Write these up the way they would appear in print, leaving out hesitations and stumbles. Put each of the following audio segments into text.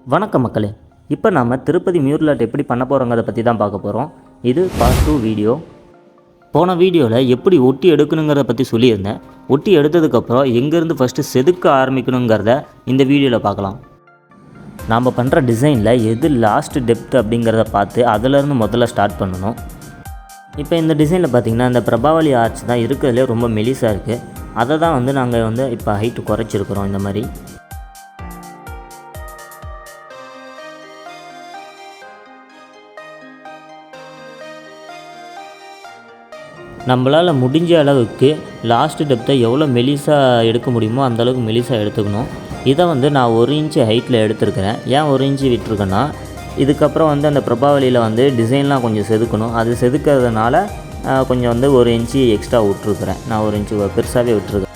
வணக்கம் மக்களே, இப்போ நாம் திருப்பதி மியூரல் ஆர்ட் எப்படி பண்ண போகிறோங்கிறத பற்றி தான் பார்க்க போகிறோம். இது பார்ட் 2 வீடியோ. போன வீடியோவில் எப்படி ஒட்டி எடுக்கணுங்கிறத பற்றி சொல்லியிருந்தேன். ஒட்டி எடுத்ததுக்கப்புறம் எங்கேருந்து ஃபஸ்ட்டு செதுக்க ஆரம்பிக்கணுங்கிறத இந்த வீடியோவில் பார்க்கலாம். நாம் பண்ணுற டிசைனில் எது லாஸ்ட் டெப்த் அப்படிங்கிறத பார்த்து அதிலேருந்து முதல்ல ஸ்டார்ட் பண்ணணும். இப்போ இந்த டிசைனில் பார்த்திங்கன்னா இந்த பிரபாவலி ஆர்ச் தான் இருக்கிறதுலே ரொம்ப மெலிசாக இருக்குது. அதை தான் நாங்கள் இப்போ ஹைட்டு குறைச்சிருக்கிறோம். இந்த மாதிரி நம்மளால் முடிஞ்ச அளவுக்கு லாஸ்ட் டெப்த்தை எவ்வளோ மெலிசாக எடுக்க முடியுமோ அந்தளவுக்கு மெலிசாக எடுத்துக்கணும். இதை நான் 1 இன்ச்சு ஹைட்டில் எடுத்துருக்கிறேன். ஏன் 1 இன்ச்சு விட்டுருக்கேன்னா, இதுக்கப்புறம் அந்த பிரபாவலியில் டிசைன்லாம் கொஞ்சம் செதுக்கணும். அது செதுக்கிறதுனால கொஞ்சம் 1 இன்ச்சு எக்ஸ்ட்ரா விட்டுருக்குறேன். நான் 1 இன்ச்சு பெருசாகவே விட்டுருக்கேன்.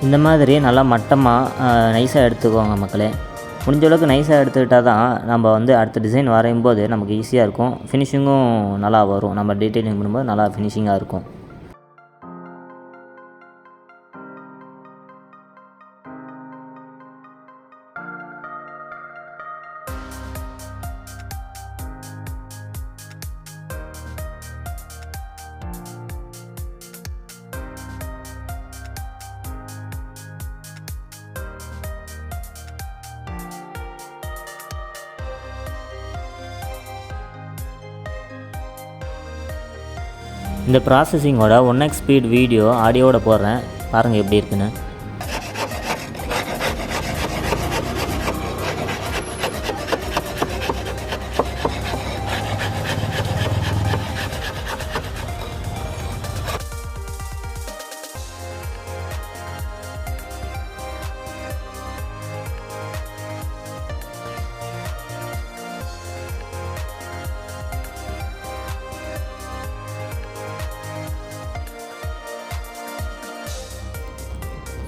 இந்த மாதிரி நல்லா மட்டமாக நைஸாக எடுத்துக்கோங்க மக்களே. முடிஞ்ச அளவுக்கு நைஸாக எடுத்துக்கிட்டால் தான் நம்ம அடுத்த டிசைன் வரையும்போது நமக்கு ஈஸியாக இருக்கும். ஃபினிஷிங்கும் நல்லா வரும். நம்ம டீட்டெயிலிங் பண்ணும்போது நல்லா ஃபினிஷிங்காக இருக்கும். இந்த ப்ராசஸிங்கோட 1x ஸ்பீட் வீடியோ ஆடியோவோட போடுறேன், பாருங்கள் எப்படி இருக்குன்னு.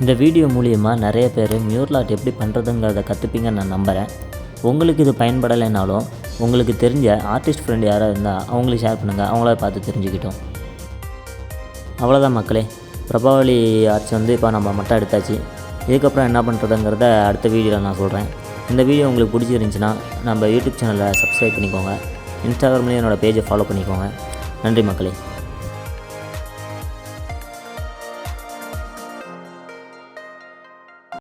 இந்த வீடியோ மூலியமாக நிறைய பேர் மியூரல் ஆர்ட் எப்படி பண்ணுறதுங்கிறத கற்றுப்பீங்கன்னு நான் நம்புகிறேன். உங்களுக்கு இது பயன்படலைனாலும் உங்களுக்கு தெரிஞ்ச ஆர்டிஸ்ட் ஃப்ரெண்ட் யாராவது இருந்தால் அவங்களுக்கு ஷேர் பண்ணுங்கள், அவங்கள பார்த்து தெரிஞ்சுக்கிட்டோம். அவ்வளோதான் மக்களே, பிரபாவலி ஆர்ட்ஸ் இப்போ நம்ம மட்டும் எடுத்தாச்சு. இதுக்கப்புறம் என்ன பண்ணுறதுங்கிறத அடுத்த வீடியோவில் நான் சொல்கிறேன். இந்த வீடியோ உங்களுக்கு பிடிச்சிருந்துச்சின்னா நம்ம யூடியூப் சேனலை சப்ஸ்கிரைப் பண்ணிக்கோங்க. இன்ஸ்டாகிராம்லேயும் என்னோடய பேஜை ஃபாலோ பண்ணிக்கோங்க. நன்றி மக்களே.